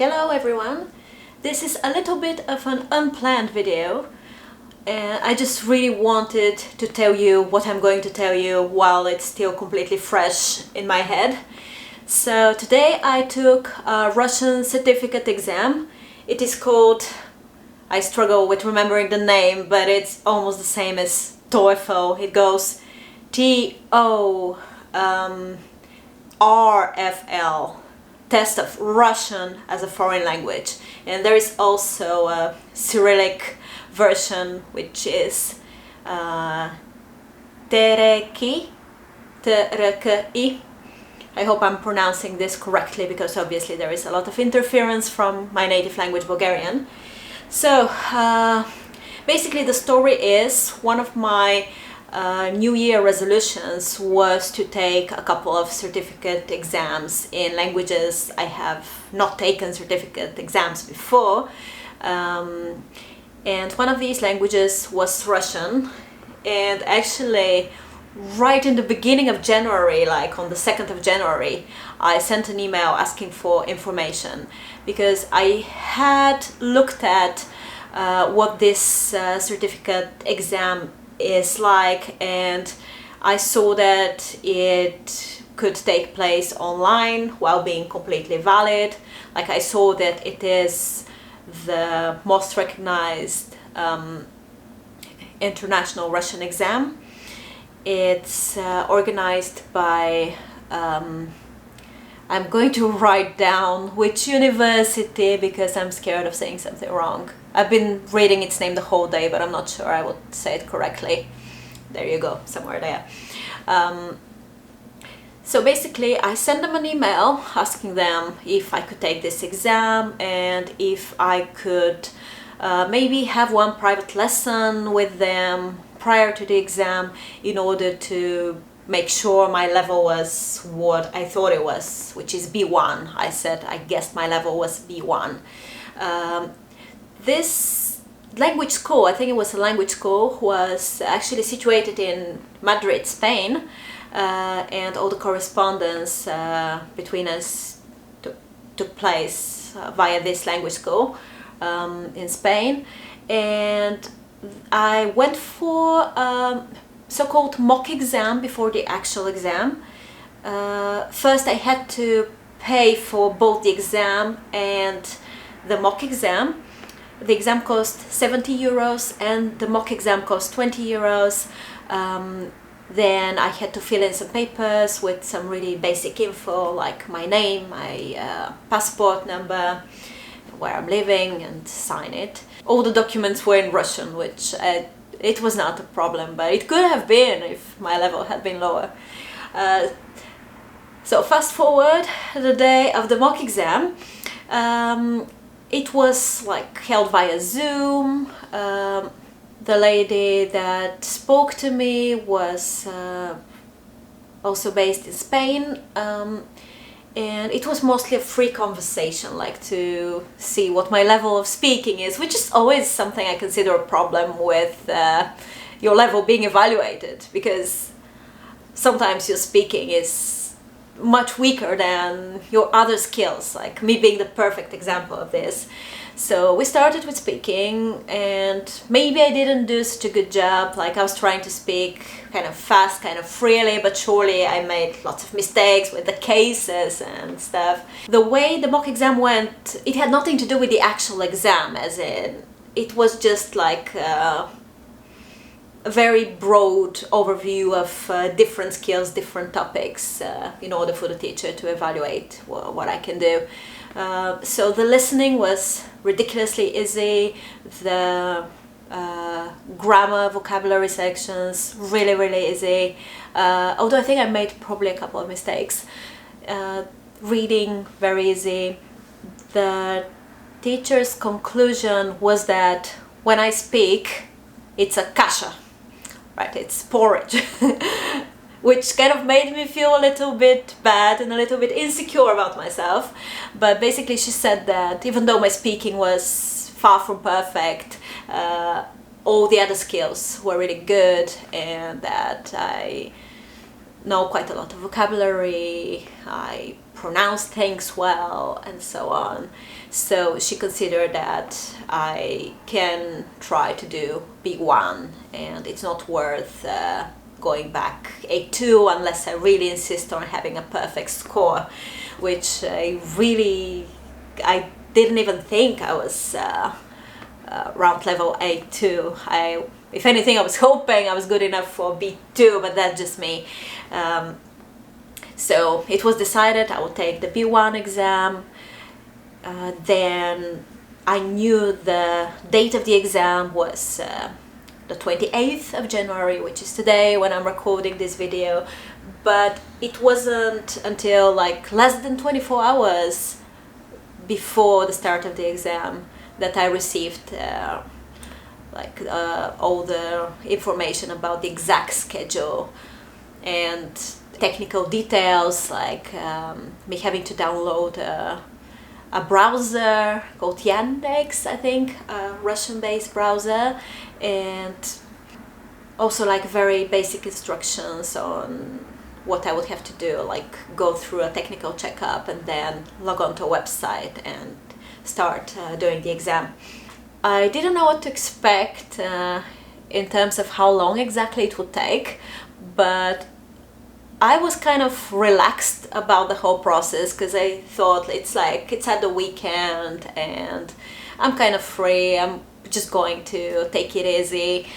Hello everyone! This is a little bit of an unplanned video. I just really wanted to tell you what I'm going to tell you while it's still completely fresh in my head. So today I took a Russian certificate exam. It is called, I struggle with remembering the name, but it's almost the same as TORFL. It goes TORFL. Test of Russian as a foreign language, and there is also a Cyrillic version which is TRKI. I hope I'm pronouncing this correctly because obviously there is a lot of interference from my native language Bulgarian. So basically the story is one of my New Year resolutions was to take a couple of certificate exams in languages I have not taken certificate exams before, and one of these languages was Russian. And actually right in the beginning of January, like on the 2nd of January, I sent an email asking for information because I had looked at what this certificate exam is like, and I saw that it could take place online while being completely valid. Like I saw that it is the most recognized international Russian exam. It's organized by I'm going to write down which university because I'm scared of saying something wrong. I've been reading its name the whole day, but I'm not sure I would say it correctly. There you go, somewhere there. So basically I sent them an email asking them if I could take this exam and if I could maybe have one private lesson with them prior to the exam in order to make sure my level was what I thought it was, which is B1. I said I guessed my level was B1. This language school, I think it was a language school, was actually situated in Madrid, Spain, and all the correspondence between us took place via this language school in Spain. And I went for a so-called mock exam before the actual exam. First I had to pay for both the exam and the mock exam. The exam cost 70 euros and the mock exam cost 20 euros. Then I had to fill in some papers with some really basic info like my name, my passport number, where I'm living, and sign it. All the documents were in Russian, which it was not a problem, but it could have been if my level had been lower. So fast forward the day of the mock exam. It was like held via Zoom. The lady that spoke to me was also based in Spain, and it was mostly a free conversation, like to see what my level of speaking is, which is always something I consider a problem with your level being evaluated, because sometimes your speaking is much weaker than your other skills, like me being the perfect example of this. So we started with speaking, and maybe I didn't do such a good job. Like I was trying to speak kind of fast, kind of freely, but surely I made lots of mistakes with the cases and stuff. The way the mock exam went, it had nothing to do with the actual exam, as in it was just like a very broad overview of different skills, different topics, in order for the teacher to evaluate what I can do. So the listening was ridiculously easy. The grammar, vocabulary sections, really easy. Although I think I made probably a couple of mistakes. Reading, very easy. The teacher's conclusion was that when I speak, it's a kasha. Right, it's porridge, which kind of made me feel a little bit bad and a little bit insecure about myself. But basically she said that even though my speaking was far from perfect, all the other skills were really good, and that I know quite a lot of vocabulary, I pronounce things well, and so on. So she considered that I can try to do B1, and it's not worth going back A2 unless I really insist on having a perfect score, which I didn't even think I was around level A2. If anything, I was hoping I was good enough for B2, but that's just me. So it was decided I would take the B1 exam. Then I knew the date of the exam was the 28th of January, which is today when I'm recording this video. But it wasn't until like less than 24 hours before the start of the exam that I received all the information about the exact schedule and technical details, like me having to download a browser called Yandex, I think, a Russian-based browser, and also like very basic instructions on what I would have to do, like go through a technical checkup and then log on to a website and start doing the exam. I didn't know what to expect in terms of how long exactly it would take, but I was kind of relaxed about the whole process because I thought it's at the weekend and I'm kind of free, I'm just going to take it easy.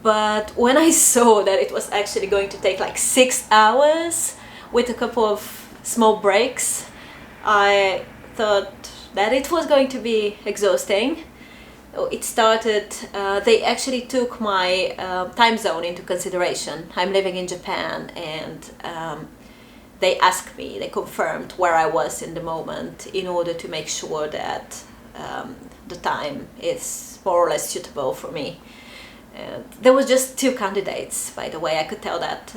But when I saw that it was actually going to take like 6 hours with a couple of small breaks, I thought that it was going to be exhausting. It started, they actually took my time zone into consideration. I'm living in Japan, and they asked me, they confirmed where I was in the moment in order to make sure that the time is more or less suitable for me. There was just 2 candidates, by the way. I could tell that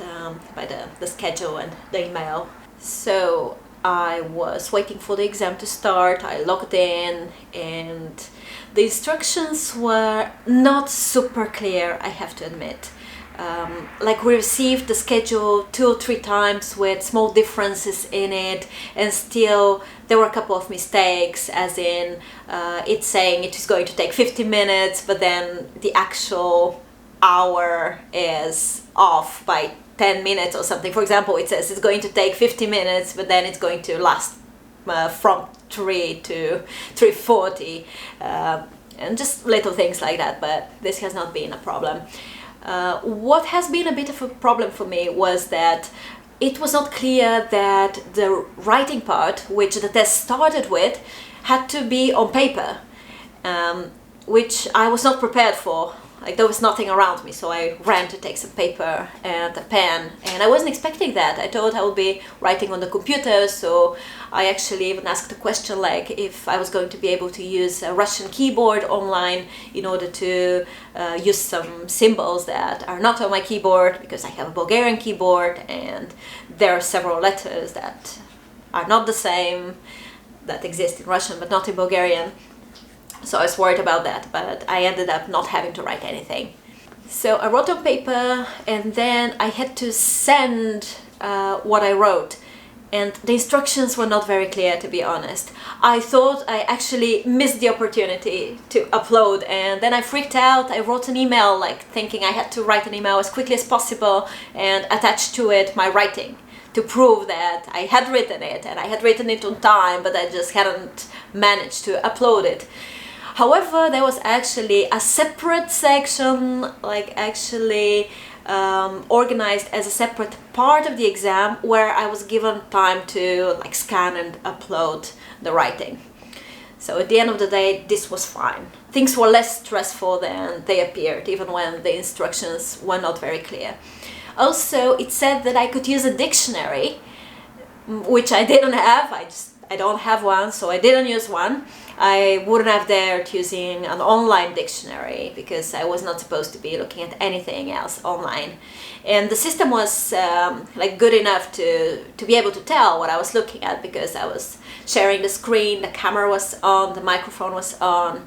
by the schedule and the email. So I was waiting for the exam to start. I logged in, and the instructions were not super clear, I have to admit. Like, we received the schedule 2 or 3 times with small differences in it, and still there were a couple of mistakes, as in it's saying it is going to take 50 minutes, but then the actual hour is off by 10 minutes or something. For example, it says it's going to take 50 minutes, but then it's going to last from 3 to 3:40, and just little things like that, but this has not been a problem. What has been a bit of a problem for me was that it was not clear that the writing part, which the test started with, had to be on paper, which I was not prepared for. Like, there was nothing around me, so I ran to take some paper and a pen, and I wasn't expecting that. I thought I would be writing on the computer, so I actually even asked a question like if I was going to be able to use a Russian keyboard online in order to use some symbols that are not on my keyboard, because I have a Bulgarian keyboard and there are several letters that are not the same, that exist in Russian but not in Bulgarian. So I was worried about that, but I ended up not having to write anything. So I wrote on paper, and then I had to send what I wrote. And the instructions were not very clear, to be honest. I thought I actually missed the opportunity to upload, and then I freaked out. I wrote an email, like thinking I had to write an email as quickly as possible and attach to it my writing to prove that I had written it, and I had written it on time, but I just hadn't managed to upload it. However, there was actually a separate section, like actually organized as a separate part of the exam, where I was given time to like scan and upload the writing. So at the end of the day, this was fine. Things were less stressful than they appeared, even when the instructions were not very clear. Also, it said that I could use a dictionary, which I didn't have. I don't have one, so I didn't use one. I wouldn't have dared using an online dictionary because I was not supposed to be looking at anything else online. And the system was like good enough to be able to tell what I was looking at, because I was sharing the screen, the camera was on, the microphone was on.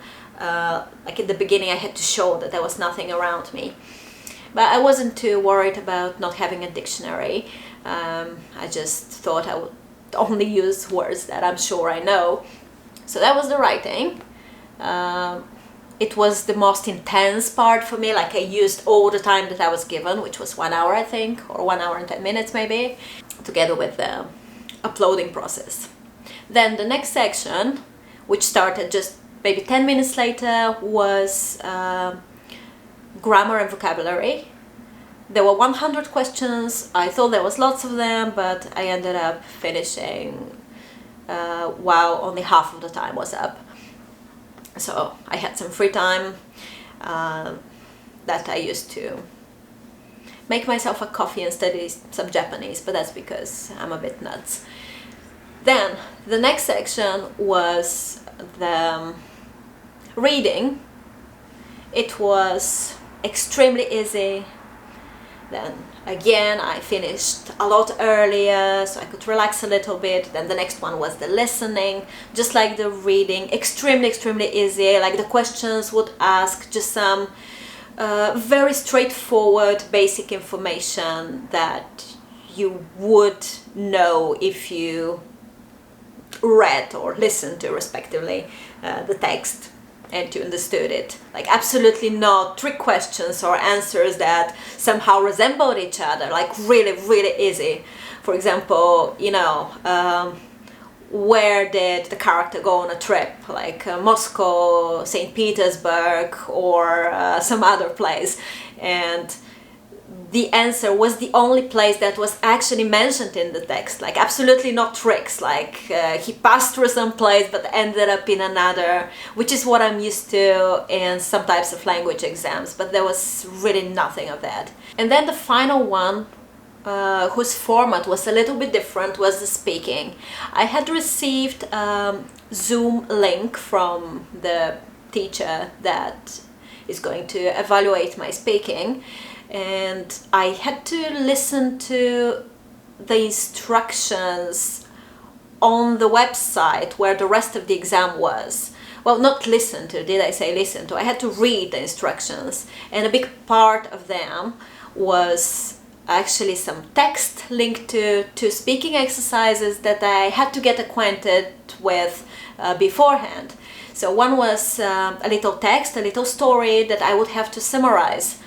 Like in the beginning I had to show that there was nothing around me. But I wasn't too worried about not having a dictionary. I just thought only use words that I'm sure I know. So that was the writing. It was the most intense part for me. Like, I used all the time that I was given, which was 1 hour, I think, or 1 hour and 10 minutes maybe, together with the uploading process. Then the next section, which started just maybe 10 minutes later, was grammar and vocabulary. There were 100 questions. I thought there was lots of them, but I ended up finishing while only half of the time was up. So I had some free time that I used to make myself a coffee and study some Japanese, but that's because I'm a bit nuts. Then the next section was the reading. It was extremely easy. Then again, I finished a lot earlier so I could relax a little bit. Then the next one was the listening, just like the reading, extremely easy. Like, the questions would ask just some very straightforward basic information that you would know if you read or listened to, respectively, the text, and you understood it. Like, absolutely no trick questions or answers that somehow resembled each other. Like, really easy. For example, you know, where did the character go on a trip? Like Moscow, Saint Petersburg, or some other place. And the answer was the only place that was actually mentioned in the text. Like, absolutely no tricks, like he passed through some place but ended up in another, which is what I'm used to in some types of language exams, but there was really nothing of that. And then the final one, whose format was a little bit different, was the speaking. I had received Zoom link from the teacher that is going to evaluate my speaking, and I had to listen to the instructions on the website where the rest of the exam was. Well, not listen to, did I say listen to? I had to read the instructions, and a big part of them was actually some text linked to speaking exercises that I had to get acquainted with beforehand. So one was a little text, a little story that I would have to summarize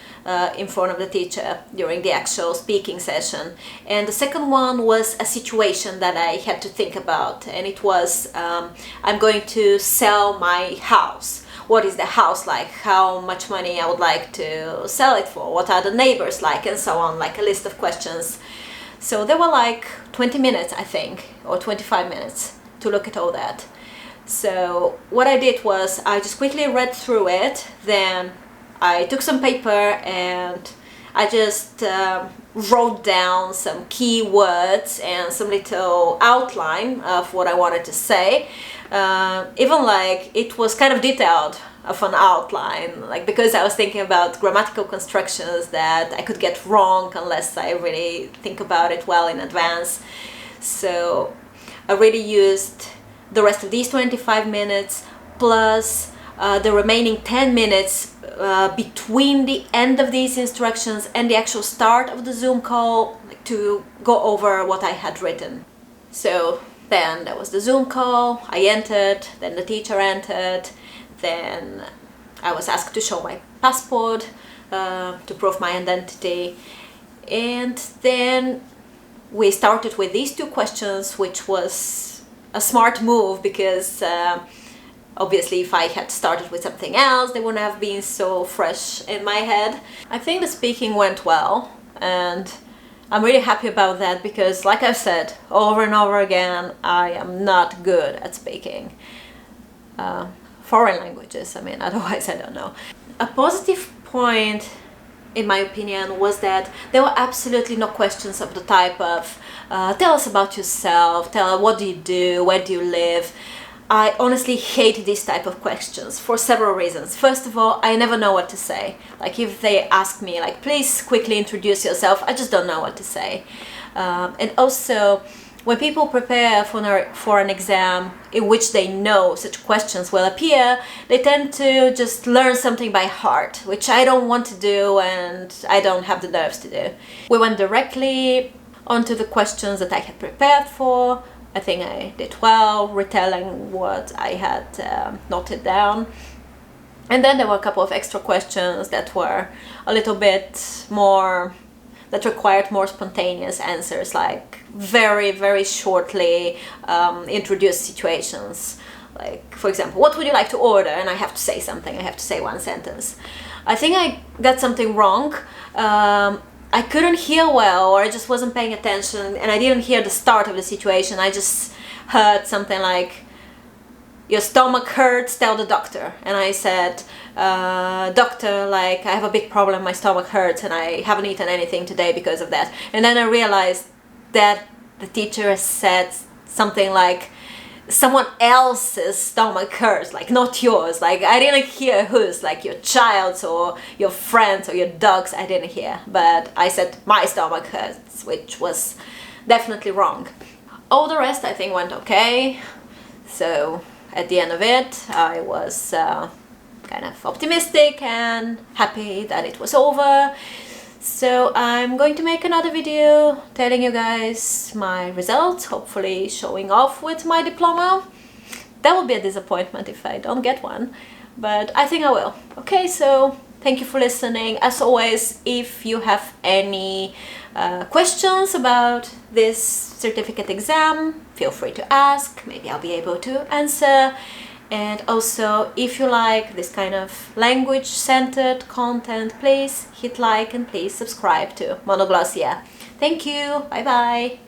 in front of the teacher during the actual speaking session. And the second one was a situation that I had to think about, and it was I'm going to sell my house. What is the house like? How much money I would like to sell it for? What are the neighbors like? And so on, like a list of questions. So there were like 20 minutes, I think, or 25 minutes to look at all that. So what I did was I just quickly read through it, then I took some paper and I just wrote down some key words and some little outline of what I wanted to say. Even like it was kind of detailed of an outline, like because I was thinking about grammatical constructions that I could get wrong unless I really think about it well in advance. So I really used the rest of these 25 minutes plus the remaining 10 minutes between the end of these instructions and the actual start of the Zoom call to go over what I had written. So then there was the Zoom call, I entered, then the teacher entered, then I was asked to show my passport to prove my identity, and then we started with these two questions, which was a smart move because obviously if I had started with something else they wouldn't have been so fresh in my head. I think the speaking went well, and I'm really happy about that because, like I've said over and over again, I am not good at speaking foreign languages. I mean, otherwise I don't know. A positive point, in my opinion, was that there were absolutely no questions of the type of tell us about yourself, tell us what do you do, where do you live. I honestly hate these type of questions for several reasons. First of all, I never know what to say. Like if they ask me, like, please quickly introduce yourself, I just don't know what to say. And also, when people prepare for an exam in which they know such questions will appear, they tend to just learn something by heart, which I don't want to do and I don't have the nerves to do. We went directly onto the questions that I had prepared for. I think I did well retelling what I had noted down. And then there were a couple of extra questions that were a little bit more, that required more spontaneous answers, like very, very shortly introduced situations. Like, for example, what would you like to order? And I have to say something, I have to say one sentence. I think I got something wrong. I couldn't hear well, or I just wasn't paying attention, and I didn't hear the start of the situation. I just heard something like, your stomach hurts, tell the doctor. And I said, doctor, like, I have a big problem, my stomach hurts and I haven't eaten anything today because of that. And then I realized that the teacher said something like, someone else's stomach hurts, like not yours. Like, I didn't hear whose, like your child's or your friends or your dog's, I didn't hear. But I said my stomach hurts, which was definitely wrong. All the rest I think went okay. So at the end of it, I was kind of optimistic and happy that it was over. So I'm going to make another video telling you guys my results, hopefully showing off with my diploma. That would be a disappointment if I don't get one, but I think I will. Okay, so thank you for listening. As always, if you have any questions about this certificate exam, feel free to ask. Maybe I'll be able to answer. And also, if you like this kind of language-centered content, please hit like and please subscribe to Monoglossia. Thank you. Bye bye.